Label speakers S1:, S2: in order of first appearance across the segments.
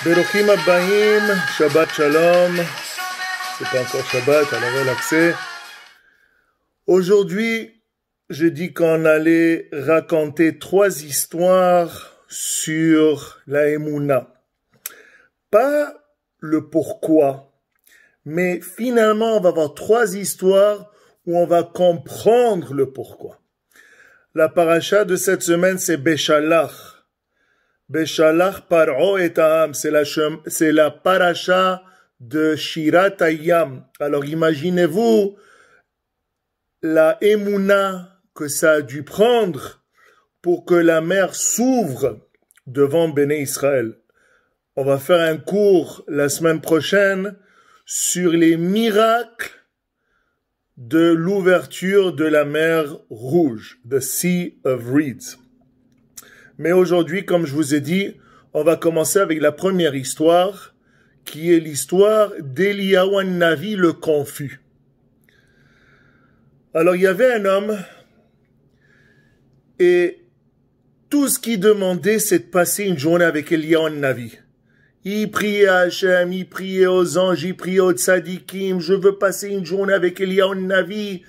S1: Beruchim Abbaim, Shabbat Shalom. C'est pas encore Shabbat, alors relaxez. Aujourd'hui, j'ai dit qu'on allait raconter 3 histoires sur la Emouna. Pas le pourquoi, mais finalement, on va avoir 3 histoires où on va comprendre le pourquoi. La paracha de cette semaine, c'est Beshalach. Beshalach Paro et Aham, c'est la paracha de Shirat Hayam. Alors imaginez-vous la émouna que ça a dû prendre pour que la mer s'ouvre devant Béné Israël. On va faire un cours la semaine prochaine sur les miracles de l'ouverture de la mer Rouge, the Sea of Reeds. Mais aujourd'hui, comme je vous ai dit, on va commencer avec la première histoire, qui est l'histoire d'Eliyahu Navi le confus. Alors, il y avait un homme, et tout ce qu'il demandait, c'est de passer une journée avec Eliyahu Navi. Il priait à Hachem, il priait aux anges, il priait aux tzadikim, je veux passer une journée avec Eliyahu Navi.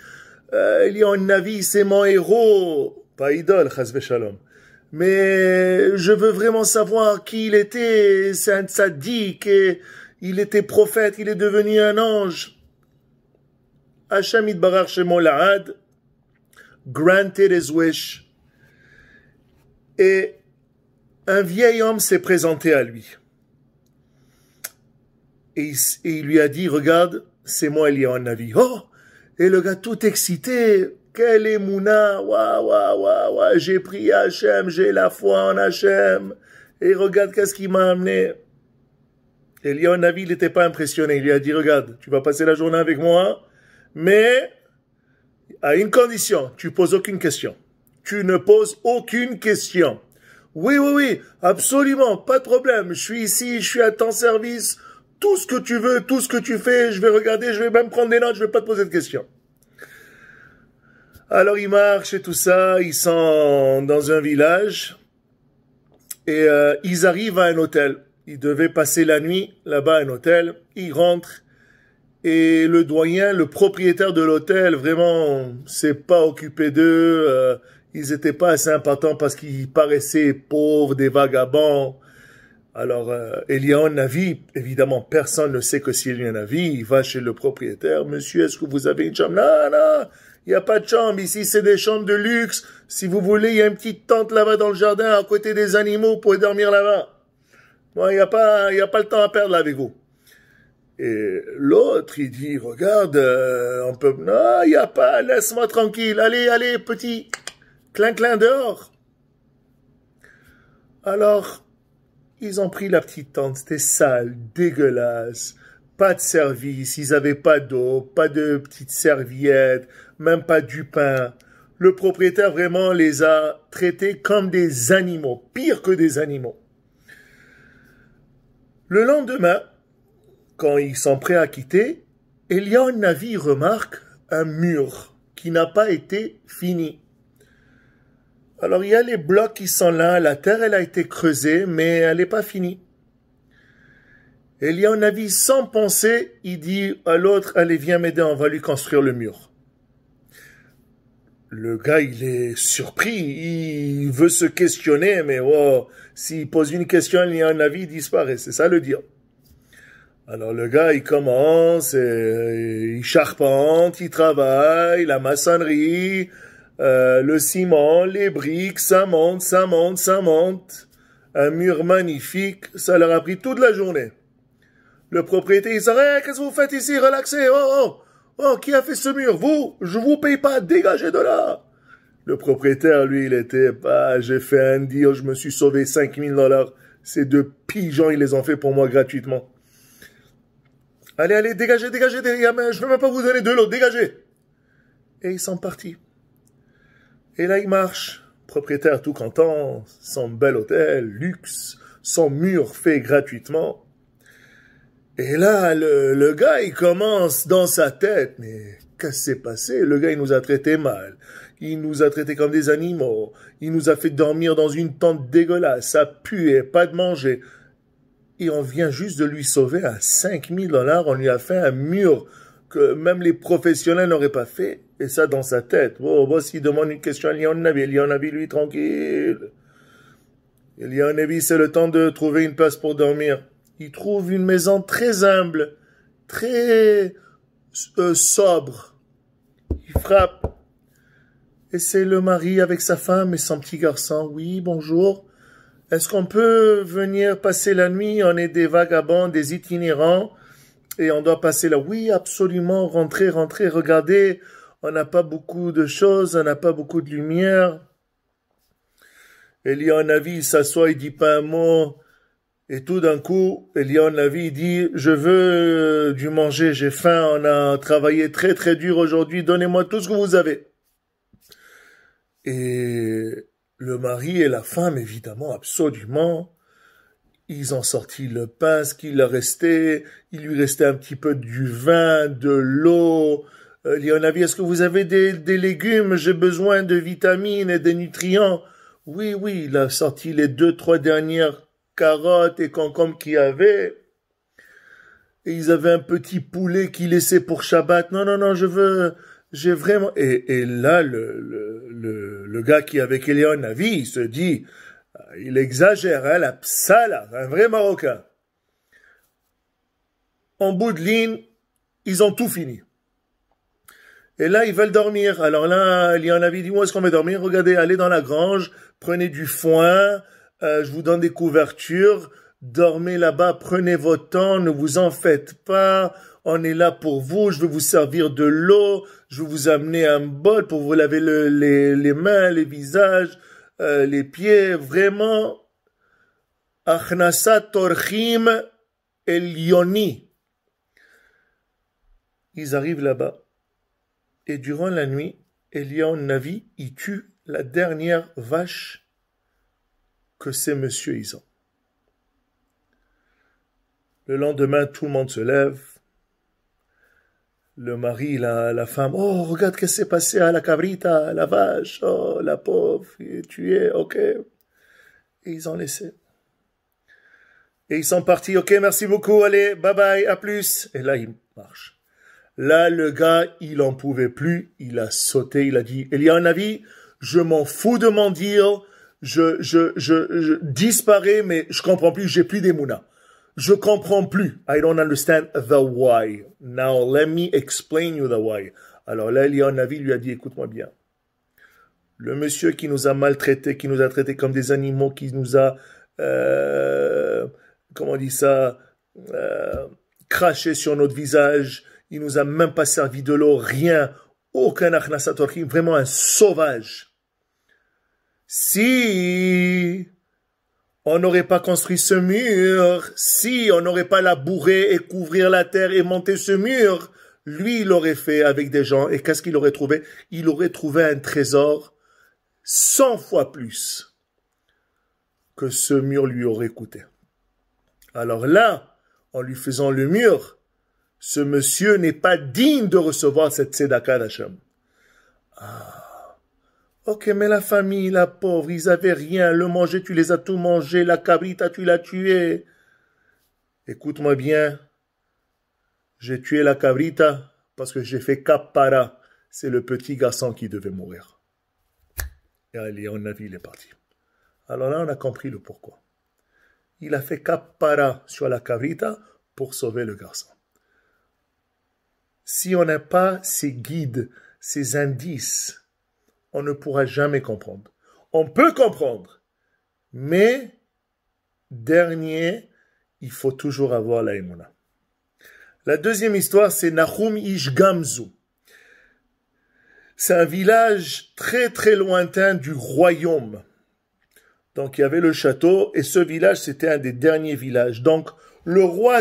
S1: Eliyahu Navi, c'est mon héros. Pas idole, chas v'shalom. Mais je veux vraiment savoir qui il était. C'est un tzaddik, et il était prophète, il est devenu un ange. Hachem Yitbarach Shemo La'ad granted his wish. Et un vieil homme s'est présenté à lui. Et il lui a dit, regarde, c'est moi Eliyahu Navi. Oh! Et le gars tout excité, quelle émouna, waouh, j'ai prié Hachem, j'ai la foi en Hachem. Et regarde qu'est-ce qu'il m'a amené. Eliyahu Navi, il n'était pas impressionné. Il lui a dit, regarde, tu vas passer la journée avec moi, mais à une condition, tu poses aucune question. Tu ne poses aucune question. Oui, absolument, pas de problème. Je suis ici, je suis à ton service. Tout ce que tu veux, tout ce que tu fais, je vais regarder, je vais même prendre des notes, je ne vais pas te poser de questions. Alors ils marchent et tout ça, ils sont dans un village et ils arrivent à un hôtel. Ils devaient passer la nuit là-bas à un hôtel. Ils rentrent et le doyen, le propriétaire de l'hôtel, vraiment, s'est pas occupé d'eux. Ils étaient pas assez importants parce qu'ils paraissaient pauvres, des vagabonds. Alors, Eliyahu Navi, évidemment, personne ne sait que c'est Eliyahu Navi. Il va chez le propriétaire. Monsieur, est-ce que vous avez une chambre? Non, il n'y a pas de chambre. Ici, c'est des chambres de luxe. Si vous voulez, il y a une petite tente là-bas dans le jardin, à côté des animaux, pour dormir là-bas. Bon, il n'y a pas le temps à perdre là avec vous. Et l'autre, il dit, regarde, on peut... Non, il n'y a pas, laisse-moi tranquille. Allez, petit, clin dehors. Alors, ils ont pris la petite tente, c'était sale, dégueulasse, pas de service, ils n'avaient pas d'eau, pas de petites serviettes, même pas du pain. Le propriétaire vraiment les a traités comme des animaux, pire que des animaux. Le lendemain, quand ils sont prêts à quitter, Eliyahu Navi remarque un mur qui n'a pas été fini. Alors, il y a les blocs qui sont là, la terre, elle a été creusée, mais elle n'est pas finie. Eliyahu Navi, sans penser, il dit à l'autre, allez, viens m'aider, on va lui construire le mur. Le gars, il est surpris, il veut se questionner, mais wow, s'il pose une question, Eliyahu Navi, il disparaît, c'est ça le dire. Alors, le gars, il commence, il charpente, il travaille, la maçonnerie, le ciment, les briques, ça monte. Un mur magnifique, ça leur a pris toute la journée. Le propriétaire, il dit, hey, qu'est-ce que vous faites ici, relaxez, oh, qui a fait ce mur? Vous, je vous paye pas, dégagez de là. Le propriétaire, lui, il était, j'ai fait un deal, je me suis sauvé $5,000. Ces 2 pigeons, ils les ont fait pour moi gratuitement. Allez, dégagez, je ne vais même pas vous donner de l'eau, dégagez. Et ils sont partis. Et là, il marche. Propriétaire tout content, son bel hôtel, luxe, son mur fait gratuitement. Et là, le gars, il commence dans sa tête. Mais qu'est-ce qui s'est passé? Le gars, il nous a traités mal. Il nous a traités comme des animaux. Il nous a fait dormir dans une tente dégueulasse. Ça puait, pas de manger. et on vient juste de lui sauver à $5 000. On lui a fait un mur que même les professionnels n'auraient pas fait. Et ça dans sa tête. Bon, s'il demande une question à Eliyahu Navi, lui, tranquille. Eliyahu Navi, c'est le temps de trouver une place pour dormir. Il trouve une maison très humble, très sobre. Il frappe. Et c'est le mari avec sa femme et son petit garçon. Oui, bonjour. Est-ce qu'on peut venir passer la nuit? On est des vagabonds, des itinérants, et on doit passer là. Oui, absolument, rentrez, regardez, on n'a pas beaucoup de choses, on n'a pas beaucoup de lumière. Eliyahu Navi, il s'assoit, il dit pas un mot, et tout d'un coup, Eliyahu Navi, il dit, je veux du manger, j'ai faim, on a travaillé très très dur aujourd'hui, donnez-moi tout ce que vous avez. Et le mari et la femme, évidemment, absolument, ils ont sorti le pain, ce qu'il leur restait, il lui restait un petit peu du vin, de l'eau. Eliyahu Navi, est-ce que vous avez des légumes? J'ai besoin de vitamines et des nutriments. Oui, il a sorti les 2-3 dernières carottes et concombres qu'il y avait. Et ils avaient un petit poulet qu'il laissait pour Shabbat. Non, j'ai vraiment... Et là, le gars qui est avec Eliyahu Navi, il se dit, il exagère, hein, la psala, un vrai Marocain. En bout de ligne, ils ont tout fini. Et là, ils veulent dormir. Alors là, Eliyahu Navi dit, où est-ce qu'on va dormir? Regardez, allez dans la grange, prenez du foin, je vous donne des couvertures, dormez là-bas, prenez votre temps, ne vous en faites pas, on est là pour vous, je vais vous servir de l'eau, je vais vous amener un bol pour vous laver les mains, les visages, les pieds, vraiment. Achnasat torchim elioni. Ils arrivent là-bas. Et durant la nuit, Eliyahu Navi, il tue la dernière vache que ces messieurs ils ont. Le lendemain, tout le monde se lève. Le mari, la femme, oh, regarde ce qui s'est passé à la cabrita, la vache, oh, la pauvre, il est tué, ok. Et ils ont laissé. Et ils sont partis, ok, merci beaucoup, allez, bye bye, à plus. Et là, ils marchent. Là, le gars, il en pouvait plus, il a sauté, il a dit, Eliyahu Navi, je m'en fous de mon deal, je disparais, mais je comprends plus, j'ai plus d'émouna. Je comprends plus. I don't understand the why. Now, let me explain you the why. Alors là, Eliyahu Navi lui a dit, écoute-moi bien. Le monsieur qui nous a maltraités, qui nous a traités comme des animaux, qui nous a, comment on dit ça, craché sur notre visage, il nous a même pas servi de l'eau, rien, aucun achnasat orchim, vraiment un sauvage. Si on n'aurait pas construit ce mur, si on n'aurait pas labouré et couvrir la terre et monter ce mur, lui, il l'aurait fait avec des gens. Et qu'est-ce qu'il aurait trouvé? Il aurait trouvé un trésor 100 fois plus que ce mur lui aurait coûté. Alors là, en lui faisant le mur, ce monsieur n'est pas digne de recevoir cette tzedaka d'Hachem. Ah, ok, mais la famille, la pauvre, ils avaient rien. Le manger, tu les as tout mangé. La cabrita, tu l'as tuée. Écoute-moi bien. J'ai tué la cabrita parce que j'ai fait kapara. C'est le petit garçon qui devait mourir. Et Eliyahu Navi, il est parti. Alors là, on a compris le pourquoi. Il a fait kapara sur la cabrita pour sauver le garçon. Si on n'a pas ces guides, ces indices, on ne pourra jamais comprendre. On peut comprendre, mais dernier, il faut toujours avoir la émouna. La deuxième histoire, c'est Nahum Ish Gamzu. C'est un village très très lointain du royaume. Donc il y avait le château et ce village, c'était un des derniers villages. Donc le roi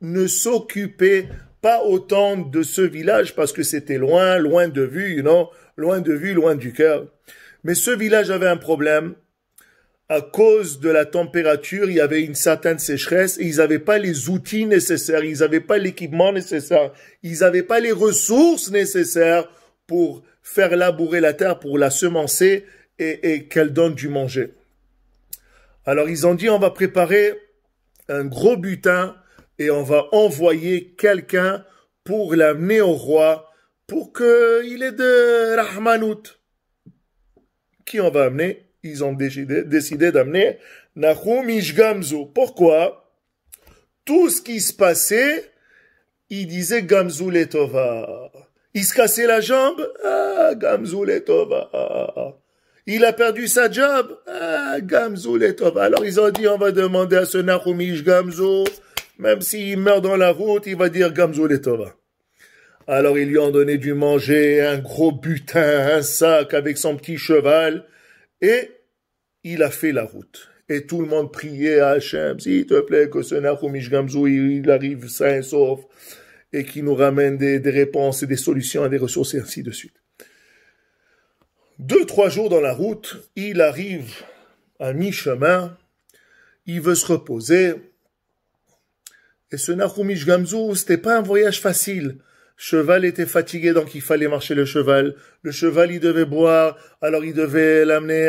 S1: ne s'occupait pas autant de ce village parce que c'était loin de vue, loin de vue, loin du cœur. Mais ce village avait un problème. À cause de la température, il y avait une certaine sécheresse et ils n'avaient pas les outils nécessaires, ils n'avaient pas l'équipement nécessaire, ils n'avaient pas les ressources nécessaires pour faire labourer la terre, pour la semencer et qu'elle donne du manger. Alors ils ont dit, on va préparer un gros butin et on va envoyer quelqu'un pour l'amener au roi pour qu'il ait de Rahmanout. Qui on va amener? Ils ont décidé d'amener Nahum Ish Gamzu. Pourquoi? Tout ce qui se passait, il disait Gamzu Letova. Il se cassait la jambe, Gamzu Letova. Il a perdu sa job, Gamzu Letova. Alors ils ont dit, on va demander à ce Nahum Ish Gamzu, même s'il meurt dans la route, il va dire Gamzu Letova. Alors ils lui ont donné du manger, un gros butin, un sac avec son petit cheval, et il a fait la route. Et tout le monde priait à Hachem, s'il te plaît, que ce Nahum Ish Gamzu, il arrive sain et sauf, et qu'il nous ramène des réponses et des solutions et des ressources, et ainsi de suite. 2-3 jours dans la route, il arrive à mi-chemin, il veut se reposer, et ce Nahum Ish Gamzu, c'était pas un voyage facile. Cheval était fatigué, donc il fallait marcher le cheval. Le cheval, il devait boire, alors il devait l'amener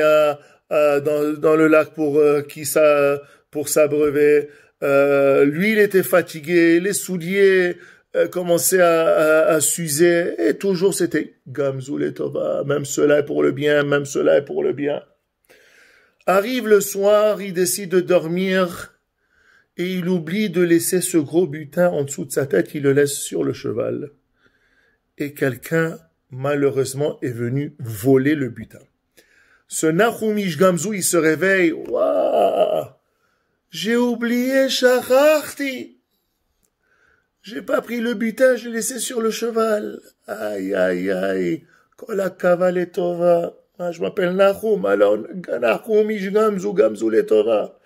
S1: dans le lac pour s'abreuver. Lui, il était fatigué, les souliers commençaient à s'user, et toujours c'était Gamzu Letova, même cela est pour le bien, même cela est pour le bien. Arrive le soir, il décide de dormir, et il oublie de laisser ce gros butin en dessous de sa tête, il le laisse sur le cheval. Et quelqu'un, malheureusement, est venu voler le butin. Ce Nahum Ish Gamzu, il se réveille. Waouh! J'ai oublié Shacharti. J'ai pas pris le butin, je l'ai laissé sur le cheval. Aïe, aïe, aïe. Kola Kaval Tova. Je m'appelle Nahum, alors Nahum Ish Gamzu, Gamzu Letova.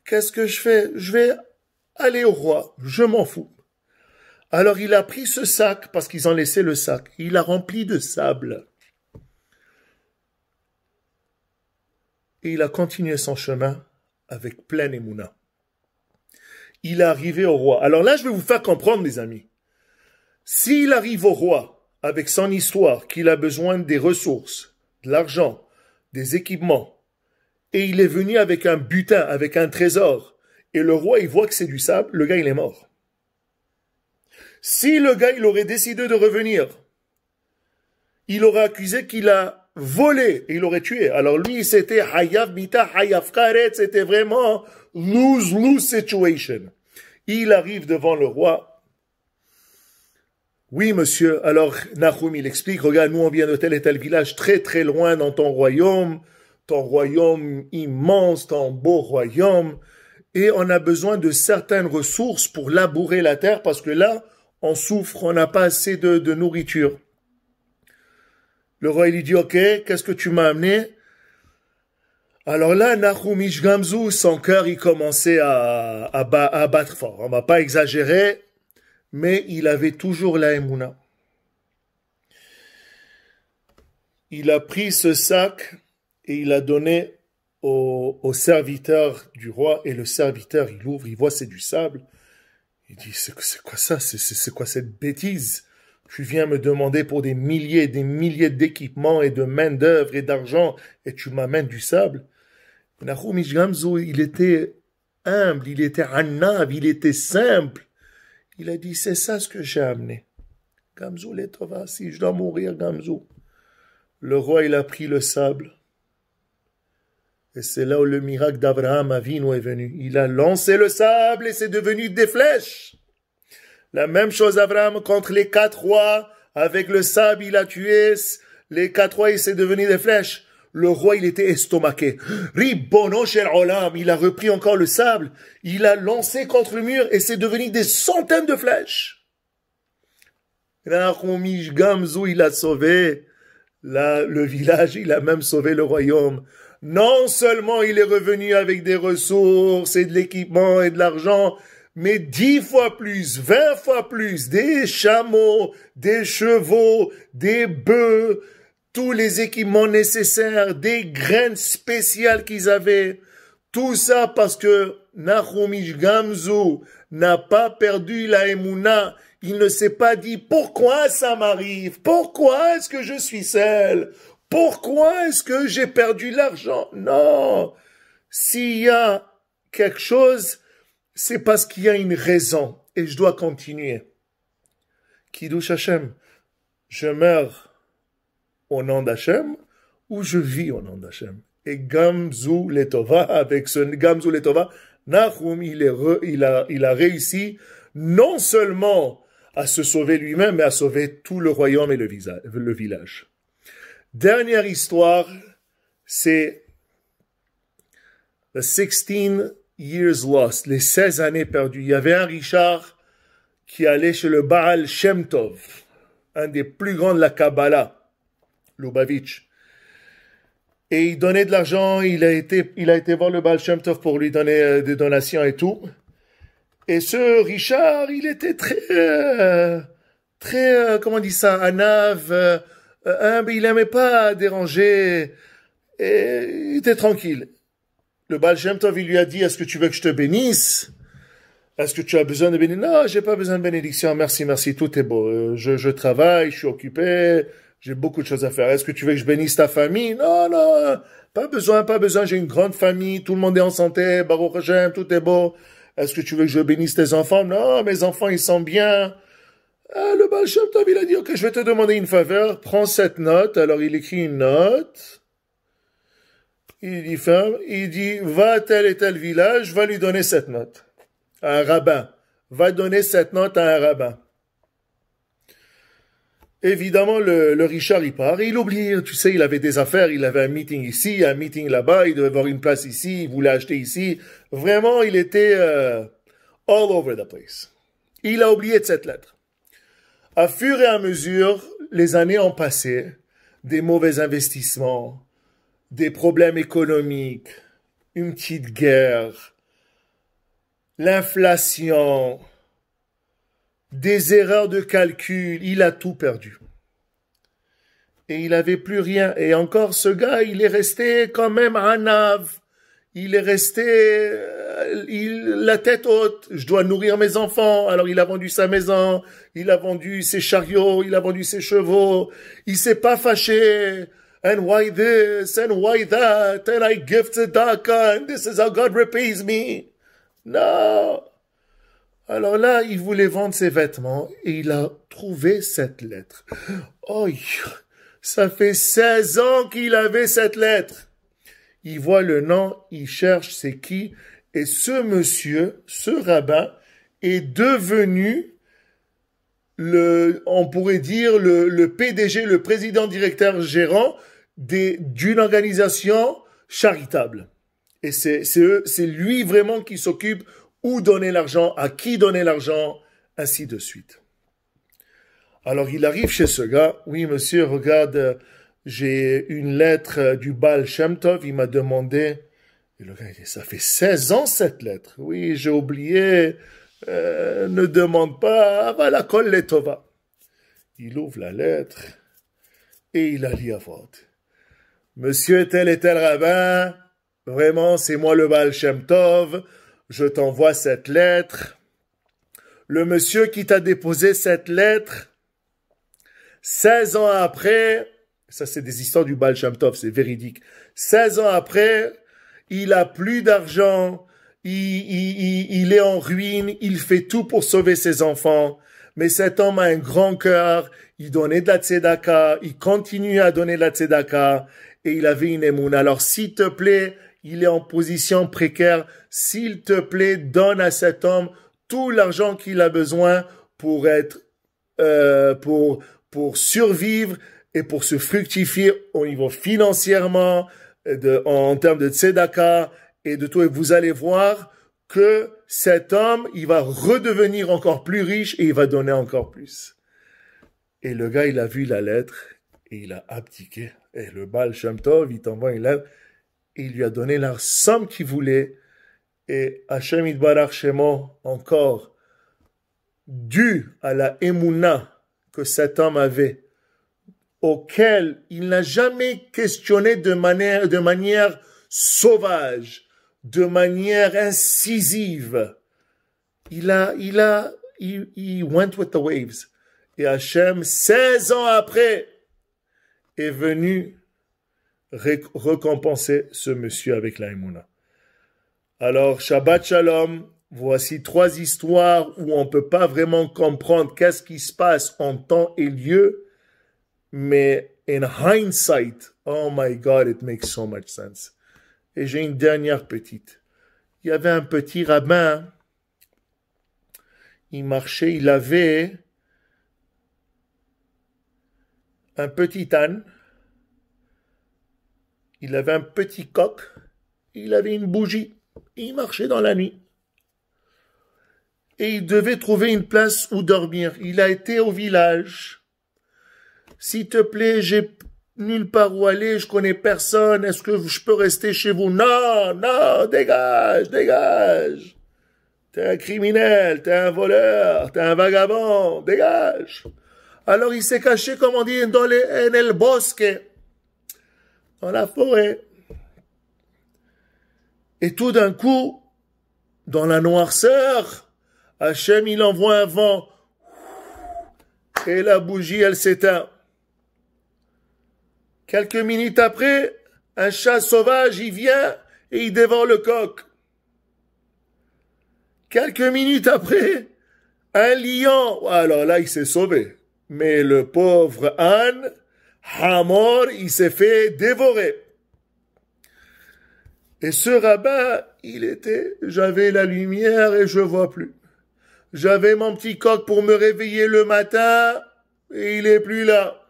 S1: Qu'est-ce que je fais? Je vais aller au roi. Je m'en fous. Alors il a pris ce sac, parce qu'ils ont laissé le sac. Il l'a rempli de sable. Et il a continué son chemin avec pleine émouna. Il est arrivé au roi. Alors là, je vais vous faire comprendre, mes amis. S'il arrive au roi avec son histoire, qu'il a besoin des ressources, de l'argent, des équipements, et il est venu avec un butin, avec un trésor, et le roi, il voit que c'est du sable, le gars, il est mort. Si le gars, il aurait décidé de revenir, il aurait accusé qu'il a volé, et il aurait tué. Alors lui, c'était Hayav Mita, Hayav Karet, c'était vraiment lose-lose situation. Il arrive devant le roi. Oui, monsieur. Alors, Nahum, il explique, regarde, nous, on vient de tel et tel village, très, très loin dans ton royaume immense, ton beau royaume, et on a besoin de certaines ressources pour labourer la terre, parce que là, on souffre, on n'a pas assez de nourriture. Le roi, il lui dit, ok, qu'est-ce que tu m'as amené? Alors là, Nahum Ish Gamzu, son cœur, il commençait à battre fort. On va pas exagérer, mais il avait toujours la émouna. Il a pris ce sac et il a donné au serviteur du roi, et le serviteur, il ouvre, il voit c'est du sable. Il dit, c'est quoi ça? C'est quoi cette bêtise? Tu viens me demander pour des milliers d'équipements et de main-d'œuvre et d'argent, et tu m'amènes du sable. Nahum Ish Gamzu, il était humble, il était anav, il était simple. Il a dit, c'est ça ce que j'ai amené. Gamzu Letova, si je dois mourir, Gamzu. Le roi, il a pris le sable. Et c'est là où le miracle d'Abraham Avinu est venu. Il a lancé le sable et c'est devenu des flèches. La même chose Abraham contre les 4 rois. Avec le sable, il a tué les 4 rois et c'est devenu des flèches. Le roi, il était estomaqué. Ribono shel olam, il a repris encore le sable. Il a lancé contre le mur et c'est devenu des centaines de flèches. Nahum Ish Gamzu, il a sauvé le village, il a même sauvé le royaume. Non seulement il est revenu avec des ressources et de l'équipement et de l'argent, mais 10 fois plus, 20 fois plus, des chameaux, des chevaux, des bœufs, tous les équipements nécessaires, des graines spéciales qu'ils avaient. Tout ça parce que Nahum Ish Gamzu n'a pas perdu la émouna. Il ne s'est pas dit, pourquoi ça m'arrive? Pourquoi est-ce que je suis seul? Pourquoi est-ce que j'ai perdu l'argent? Non. S'il y a quelque chose, c'est parce qu'il y a une raison et je dois continuer. Kiddush Hashem, je meurs au nom d'Hachem ou je vis au nom d'Hachem. Et Gamzu Letova, avec ce Gamzu Letova, Nahum, il a réussi non seulement à se sauver lui-même, mais à sauver tout le royaume et le village. Dernière histoire, c'est The 16 Years Lost, les 16 années perdues. Il y avait un Richard qui allait chez le Baal Shem Tov, un des plus grands de la Kabbalah, Lubavitch. Et il donnait de l'argent, il a été voir le Baal Shem Tov pour lui donner des donations et tout. Et ce Richard, il était très, comment on dit ça, anave, humble, il n'aimait pas déranger, et il était tranquille. Le Baal Shem Tov, il lui a dit, est-ce que tu veux que je te bénisse? Est-ce que tu as besoin de bénédiction? Non, j'ai pas besoin de bénédiction, merci, tout est beau. Je travaille, je suis occupé, j'ai beaucoup de choses à faire. Est-ce que tu veux que je bénisse ta famille? Non, pas besoin, j'ai une grande famille, tout le monde est en santé, Baruch Hashem, tout est beau. Est-ce que tu veux que je bénisse tes enfants? Non, mes enfants, ils sont bien. Le Baal Shem Tov, il a dit, ok, je vais te demander une faveur, prends cette note. Alors, il écrit une note. Il dit, va à tel et tel village, va lui donner cette note. À un rabbin. Va donner cette note à un rabbin. Évidemment, le Richard, il part, et il oublie, tu sais, il avait des affaires, il avait un meeting ici, un meeting là-bas, il devait avoir une place ici, il voulait acheter ici. Vraiment, il était all over the place. Il a oublié de cette lettre. À fur et à mesure, les années ont passé, des mauvais investissements, des problèmes économiques, une petite guerre, l'inflation, des erreurs de calcul, il a tout perdu. Et il n'avait plus rien. Et encore, ce gars, il est resté quand même anav. Il est resté, la tête haute. Je dois nourrir mes enfants. Alors il a vendu sa maison, il a vendu ses chariots, il a vendu ses chevaux. Il s'est pas fâché. And why this, and why that, and I give tzedakah, and this is how God repays me. Non. Alors là, il voulait vendre ses vêtements et il a trouvé cette lettre. Oh, ça fait 16 ans qu'il avait cette lettre. Il voit le nom, il cherche c'est qui, et ce monsieur, ce rabbin, est devenu on pourrait dire le PDG, le président directeur gérant d'une organisation charitable. Et c'est lui vraiment qui s'occupe où donner l'argent, à qui donner l'argent, ainsi de suite. Alors il arrive chez ce gars, oui monsieur, regarde, j'ai une lettre du Baal Shem Tov, il m'a demandé, et le gars dit, ça fait 16 ans cette lettre, oui j'ai oublié, ne demande pas, va la kol letova. Il ouvre la lettre, et il a lit à voix haute. Monsieur tel et tel rabbin, vraiment c'est moi le Baal Shem Tov, je t'envoie cette lettre. Le monsieur qui t'a déposé cette lettre, 16 ans après, ça c'est des histoires du Baal Shem Tov, c'est véridique. 16 ans après, il a plus d'argent, il est en ruine, il fait tout pour sauver ses enfants. Mais cet homme a un grand cœur, il donnait de la tzedaka, il continue à donner de la tzedaka, et il avait une émouna. Alors s'il te plaît, il est en position précaire. S'il te plaît, donne à cet homme tout l'argent qu'il a besoin pour être, pour survivre et pour se fructifier au niveau financièrement, en termes de tzedaka et de tout. Et vous allez voir que cet homme, il va redevenir encore plus riche et il va donner encore plus. Et le gars, il a vu la lettre et il a abdiqué. Et le Baal Shem Tov, il t'envoie une lettre. Il lui a donné la somme qu'il voulait. Et Hashem Yitbarach Shemo, encore, dû à la émouna que cet homme avait, auquel il n'a jamais questionné de manière sauvage, de manière incisive. He went with the waves. Et Hashem, 16 ans après, est venu récompenser ce monsieur avec la émouna. Alors, Shabbat Shalom, voici 3 histoires où on ne peut pas vraiment comprendre qu'est-ce qui se passe en temps et lieu, mais in hindsight, oh my God, it makes so much sense. Et j'ai une dernière petite. Il y avait un petit rabbin, il marchait, il avait un petit âne, il avait un petit coq, il avait une bougie, il marchait dans la nuit. Et il devait trouver une place où dormir. Il a été au village. S'il te plaît, j'ai nulle part où aller, je connais personne, est-ce que je peux rester chez vous? Non, non, dégage, dégage. T'es un criminel, t'es un voleur, t'es un vagabond, dégage. Alors il s'est caché, comme on dit, dans en el bosque, dans la forêt. Et tout d'un coup, dans la noirceur, Hachem, il envoie un vent. Et la bougie, elle s'éteint. Quelques minutes après, un chat sauvage, il vient et il dévore le coq. Quelques minutes après, un lion. Alors là, il s'est sauvé. Mais le pauvre âne, Hamor, il s'est fait dévorer. Et ce rabbin, j'avais la lumière et je vois plus. J'avais mon petit coq pour me réveiller le matin et il est plus là.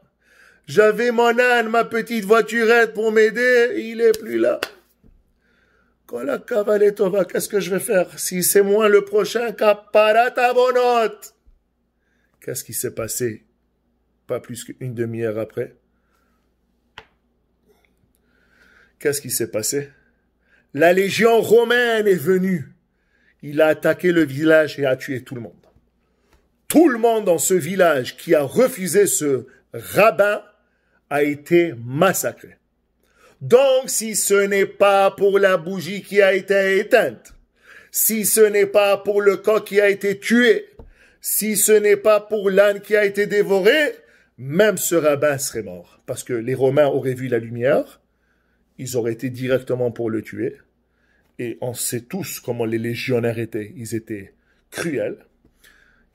S1: J'avais mon âne, ma petite voiturette pour m'aider et il est plus là. Kola Kavaletova, qu'est-ce que je vais faire? Si c'est moi le prochain, Kaparatavonot. Qu'est-ce qui s'est passé? Pas plus qu'une demi-heure après. Qu'est-ce qui s'est passé? La légion romaine est venue. Il a attaqué le village et a tué tout le monde. Tout le monde dans ce village qui a refusé ce rabbin a été massacré. Donc, si ce n'est pas pour la bougie qui a été éteinte, si ce n'est pas pour le coq qui a été tué, si ce n'est pas pour l'âne qui a été dévoré, même ce rabbin serait mort. Parce que les Romains auraient vu la lumière, ils auraient été directement pour le tuer. Et on sait tous comment les légionnaires étaient. Ils étaient cruels.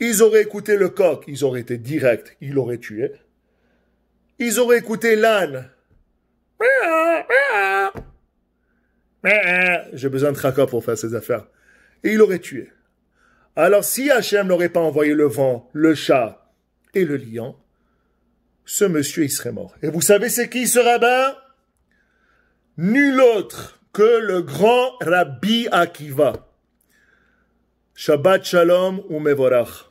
S1: Ils auraient écouté le coq, ils auraient été directs, ils l'auraient tué. Ils auraient écouté l'âne. J'ai besoin de tracas pour faire ces affaires. Et il l'aurait tué. Alors si Hachem n'aurait pas envoyé le vent, le chat et le lion, ce monsieur il serait mort. Et vous savez c'est qui ce rabbin? Nul autre que le grand Rabbi Akiva. Shabbat Shalom ou Mevorach.